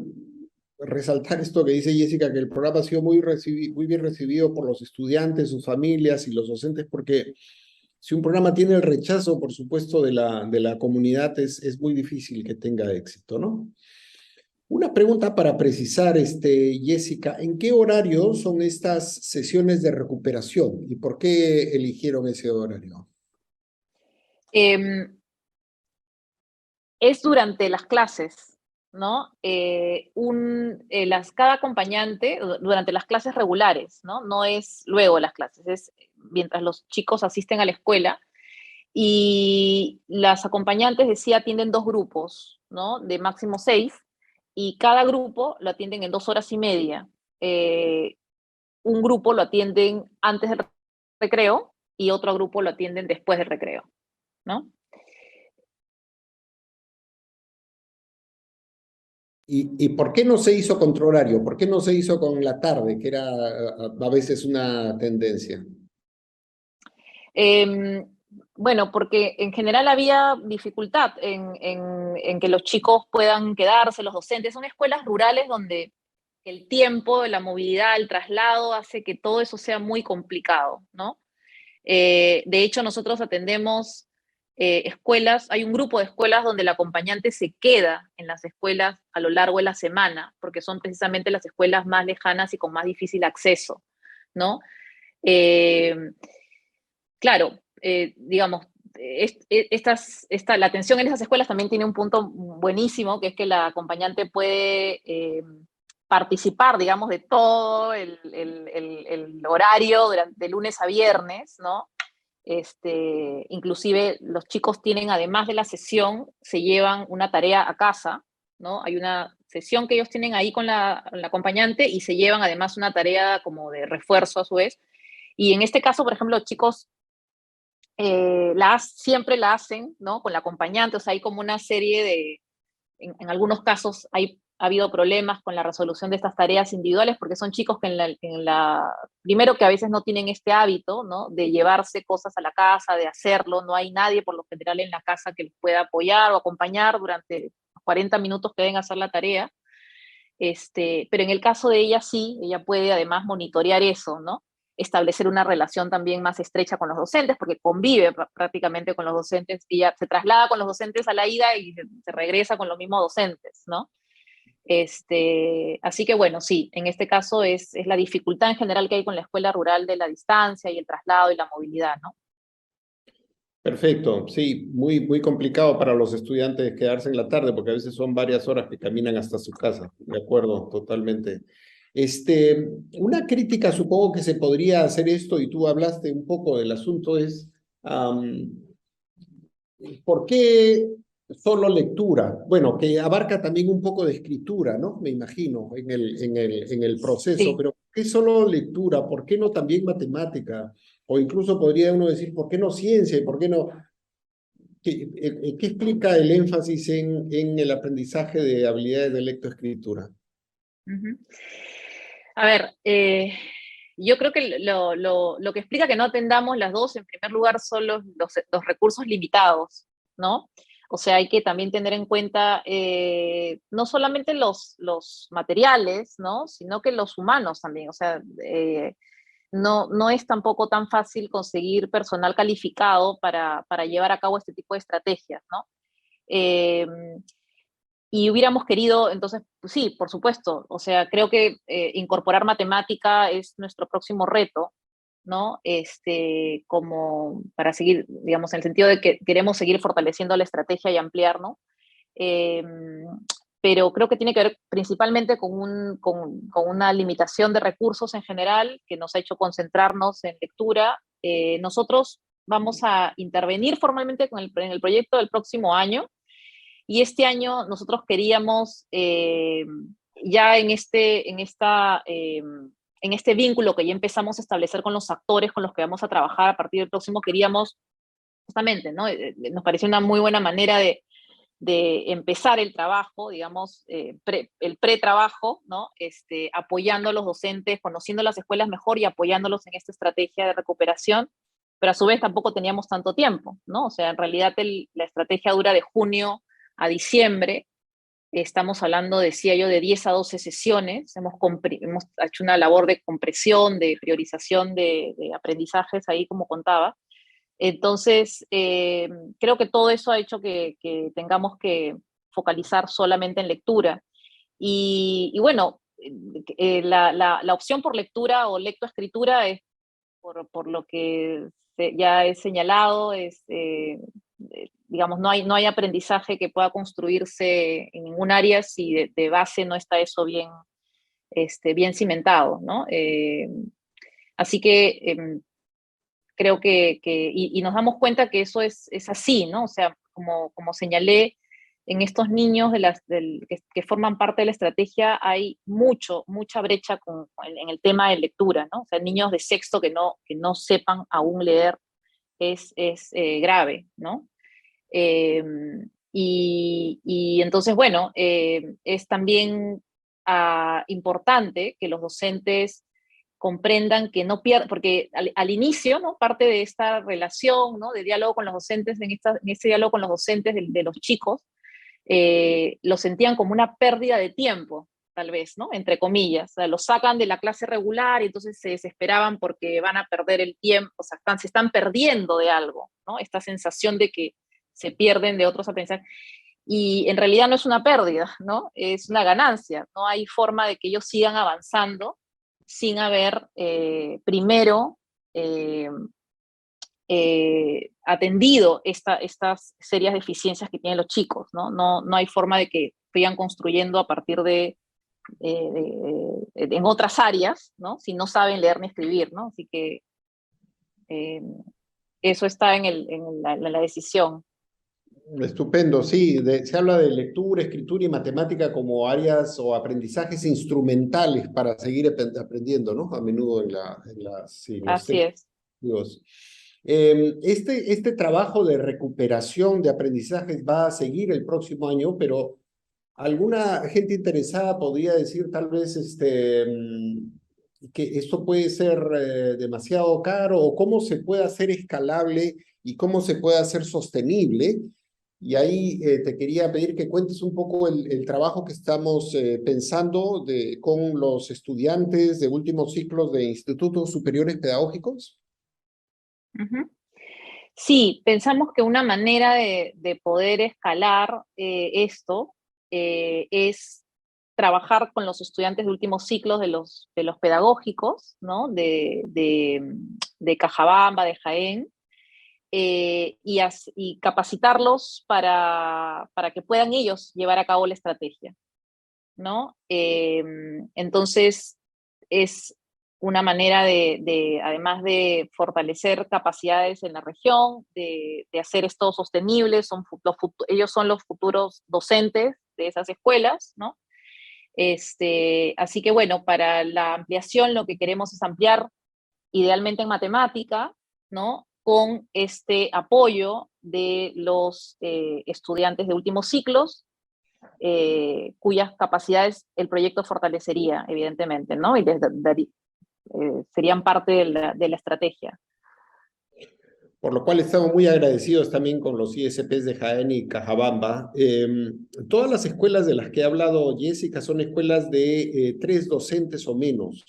resaltar esto que dice Jessica, que el programa ha sido muy bien recibido por los estudiantes, sus familias y los docentes, porque si un programa tiene el rechazo, por supuesto, de la comunidad, es muy difícil que tenga éxito, ¿no? Una pregunta para precisar, Jessica, ¿en qué horario son estas sesiones de recuperación y por qué eligieron ese horario? Eh, es durante las clases, ¿no? Cada acompañante, durante las clases regulares, ¿no? No es luego las clases, es mientras los chicos asisten a la escuela. Y las acompañantes, decía, atienden dos grupos, ¿no? De máximo 6, y cada grupo lo atienden en 2 horas y media. Un grupo lo atienden antes del recreo y otro grupo lo atienden después del recreo, ¿no? ¿Y por qué no se hizo contra horario? ¿Por qué no se hizo con la tarde, que era a veces una tendencia? Eh, bueno, porque en general había dificultad en que los chicos puedan quedarse, los docentes. Son escuelas rurales donde el tiempo, la movilidad, el traslado hace que todo eso sea muy complicado, ¿no? De hecho, nosotros atendemos escuelas, hay un grupo de escuelas donde el acompañante se queda en las escuelas a lo largo de la semana, porque son precisamente las escuelas más lejanas y con más difícil acceso, ¿no? Eh, claro, digamos, la atención en esas escuelas también tiene un punto buenísimo, que es que la acompañante puede participar, digamos, de todo el horario de lunes a viernes, ¿no? Inclusive los chicos tienen, además de la sesión, se llevan una tarea a casa, ¿no? Hay una sesión que ellos tienen ahí con la acompañante y se llevan además una tarea como de refuerzo a su vez. Y en este caso, por ejemplo, los chicos siempre la hacen, ¿no? Con la acompañante, o sea, hay como una serie en algunos casos ha habido problemas con la resolución de estas tareas individuales porque son chicos que primero que a veces no tienen este hábito, ¿no? De llevarse cosas a la casa, de hacerlo, no hay nadie por lo general en la casa que les pueda apoyar o acompañar durante los 40 minutos que deben hacer la tarea. Pero en el caso de ella sí, ella puede además monitorear eso, ¿no? Establecer una relación también más estrecha con los docentes, porque convive prácticamente con los docentes, y ella se traslada con los docentes a la ida y se regresa con los mismos docentes, ¿no? Así que bueno, sí, en este caso es la dificultad en general que hay con la escuela rural de la distancia y el traslado y la movilidad, ¿no? Perfecto, sí, muy complicado para los estudiantes quedarse en la tarde porque a veces son varias horas que caminan hasta su casa. De acuerdo, totalmente. Una crítica supongo que se podría hacer esto, y tú hablaste un poco del asunto, es ¿por qué Solo lectura, bueno, que abarca también un poco de escritura, ¿no? Me imagino, en el proceso, Sí. pero ¿por qué solo lectura? ¿Por qué no también matemática? O incluso podría uno decir, ¿por qué no ciencia? ¿Y por qué no? ¿Qué explica el énfasis en el aprendizaje de habilidades de lectoescritura? Ujú. A ver, yo creo que lo que explica que no atendamos las dos, en primer lugar, son los recursos limitados, ¿no? O sea, hay que también tener en cuenta no solamente los materiales, ¿no? Sino que los humanos también. O sea, no es tampoco tan fácil conseguir personal calificado para llevar a cabo este tipo de estrategias, ¿no? Eh, y hubiéramos querido, entonces, pues sí, por supuesto, o sea, creo que incorporar matemática es nuestro próximo reto, ¿no? Como para seguir, digamos, en el sentido de que queremos seguir fortaleciendo la estrategia y ampliar, ¿no? Eh, pero creo que tiene que ver principalmente con una limitación de recursos en general que nos ha hecho concentrarnos en lectura. Nosotros vamos a intervenir formalmente en el proyecto del próximo año, y este año nosotros queríamos, ya en este vínculo que ya empezamos a establecer con los actores con los que vamos a trabajar a partir del próximo, queríamos justamente, ¿no? Nos pareció una muy buena manera de empezar el trabajo, digamos, el pre-trabajo, ¿no? Apoyando a los docentes, conociendo las escuelas mejor y apoyándolos en esta estrategia de recuperación, pero a su vez tampoco teníamos tanto tiempo, ¿no? O sea, en realidad la estrategia dura de junio a diciembre. Estamos hablando, decía yo, de 10 a 12 sesiones. Hemos hecho una labor de compresión, de priorización de aprendizajes ahí, como contaba. Entonces, creo que todo eso ha hecho que tengamos que focalizar solamente en lectura. Y bueno, la opción por lectura o lectoescritura es por lo que ya he señalado, digamos, no hay aprendizaje que pueda construirse en ningún área si de base no está eso bien cimentado, ¿no? Así que creo y nos damos cuenta que eso es así, ¿no? O sea, como señalé, en estos niños que forman parte de la estrategia hay mucha brecha en el tema de lectura, ¿no? O sea, niños de sexto que no sepan aún leer es grave, ¿no? Eh, y entonces, bueno, es también importante que los docentes comprendan que no pierdan, porque al inicio, ¿no? Parte de esta relación, ¿no? De diálogo con los docentes, en este diálogo con los docentes de los chicos, lo sentían como una pérdida de tiempo, tal vez, ¿no? Entre comillas. O sea, lo sacan de la clase regular y entonces se desesperaban porque van a perder el tiempo, o sea, se están perdiendo de algo, ¿no? Esta sensación de que se pierden de otros aprendizajes. Y en realidad no es una pérdida, ¿no? Es una ganancia. No hay forma de que ellos sigan avanzando sin haber primero eh, atendido estas serias deficiencias que tienen los chicos, ¿no? No hay forma de que vayan construyendo a partir en otras áreas, ¿no? Si no saben leer ni escribir, ¿no? Así que eh, eso está en la decisión. Estupendo, sí, se habla de lectura, escritura y matemática como áreas o aprendizajes instrumentales para seguir aprendiendo, ¿no? A menudo sí, los Así textos. es. Este trabajo de recuperación de aprendizajes va a seguir el próximo año, pero alguna gente interesada podría decir tal vez que esto puede ser demasiado caro o cómo se puede hacer escalable y cómo se puede hacer sostenible. Y ahí te quería pedir que cuentes un poco el trabajo que estamos pensando con los estudiantes de últimos ciclos de institutos superiores pedagógicos. Ujú. Sí, pensamos que una manera de poder escalar esto es trabajar con los estudiantes de últimos ciclos de los pedagógicos, ¿no? De Cajabamba, de Jaén, y capacitarlos para que puedan ellos llevar a cabo la estrategia, ¿no? Entonces, es una manera además de fortalecer capacidades en la región, de hacer esto sostenible. Ellos son los futuros docentes de esas escuelas, ¿no? Así que bueno, para la ampliación lo que queremos es ampliar idealmente en matemática, ¿no? Con este apoyo de los estudiantes de últimos ciclos, cuyas capacidades el proyecto fortalecería, evidentemente, ¿no? Y serían parte de la estrategia. Por lo cual estamos muy agradecidos también con los ISPs de Jaén y Cajabamba. Todas las escuelas de las que ha hablado Jessica son escuelas de 3 docentes o menos,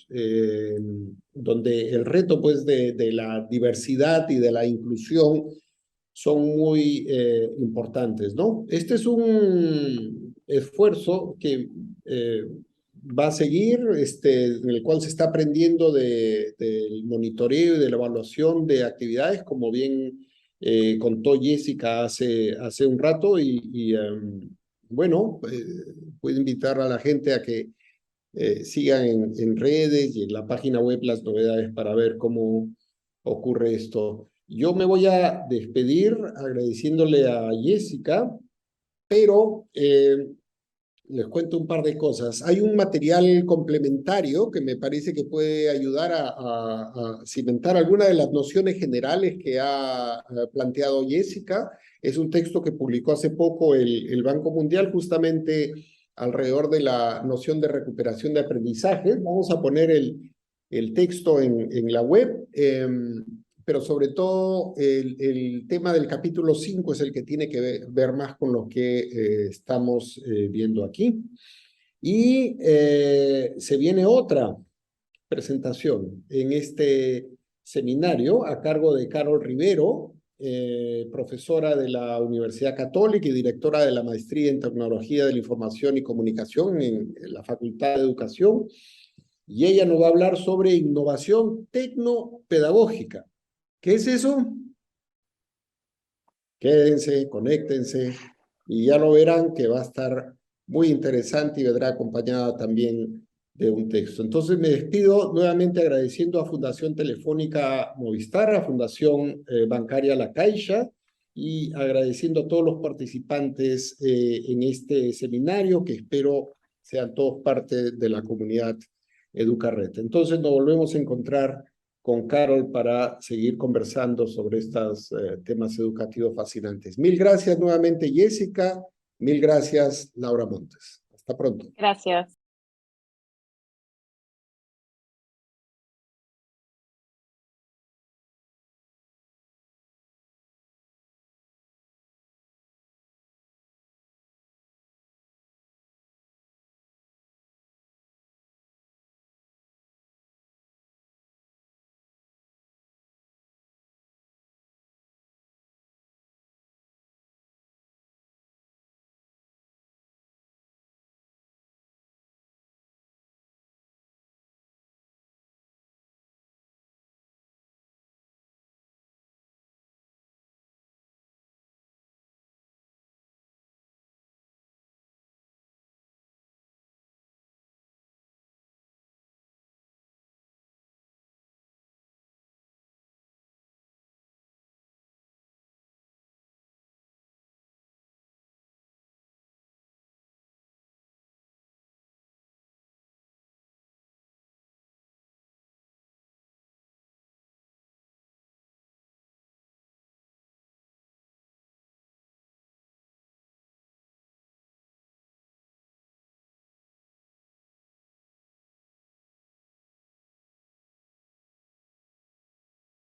donde el reto pues de la diversidad y de la inclusión son muy importantes, ¿no? Este es un esfuerzo que va a seguir, en el cual se está aprendiendo del monitoreo y de la evaluación de actividades, como bien contó Jessica hace un rato, bueno, puedo invitar a la gente a que sigan en redes y en la página web las novedades para ver cómo ocurre esto. Yo me voy a despedir agradeciéndole a Jessica, pero les cuento un par de cosas. Hay un material complementario que me parece que puede ayudar a cimentar algunas de las nociones generales que ha planteado Jessica. Es un texto que publicó hace poco el Banco Mundial, justamente alrededor de la noción de recuperación de aprendizaje. Vamos a poner el texto en la web. Pero sobre todo el tema del capítulo 5 es el que tiene que ver más con lo que estamos viendo aquí. Y se viene otra presentación en este seminario a cargo de Carol Rivero, profesora de la Universidad Católica y directora de la Maestría en Tecnología de la Información y Comunicación en la Facultad de Educación. Y ella nos va a hablar sobre innovación tecnopedagógica. ¿Qué es eso? Quédense, conéctense y ya lo verán que va a estar muy interesante y vendrá acompañada también de un texto. Entonces me despido nuevamente agradeciendo a Fundación Telefónica Movistar, a Fundación Bancaria La Caixa y agradeciendo a todos los participantes en este seminario que espero sean todos parte de la comunidad Educarred. Entonces nos volvemos a encontrar con Carol para seguir conversando sobre estos temas educativos fascinantes. Mil gracias nuevamente, Jessica. Mil gracias, Laura Montes. Hasta pronto. Gracias.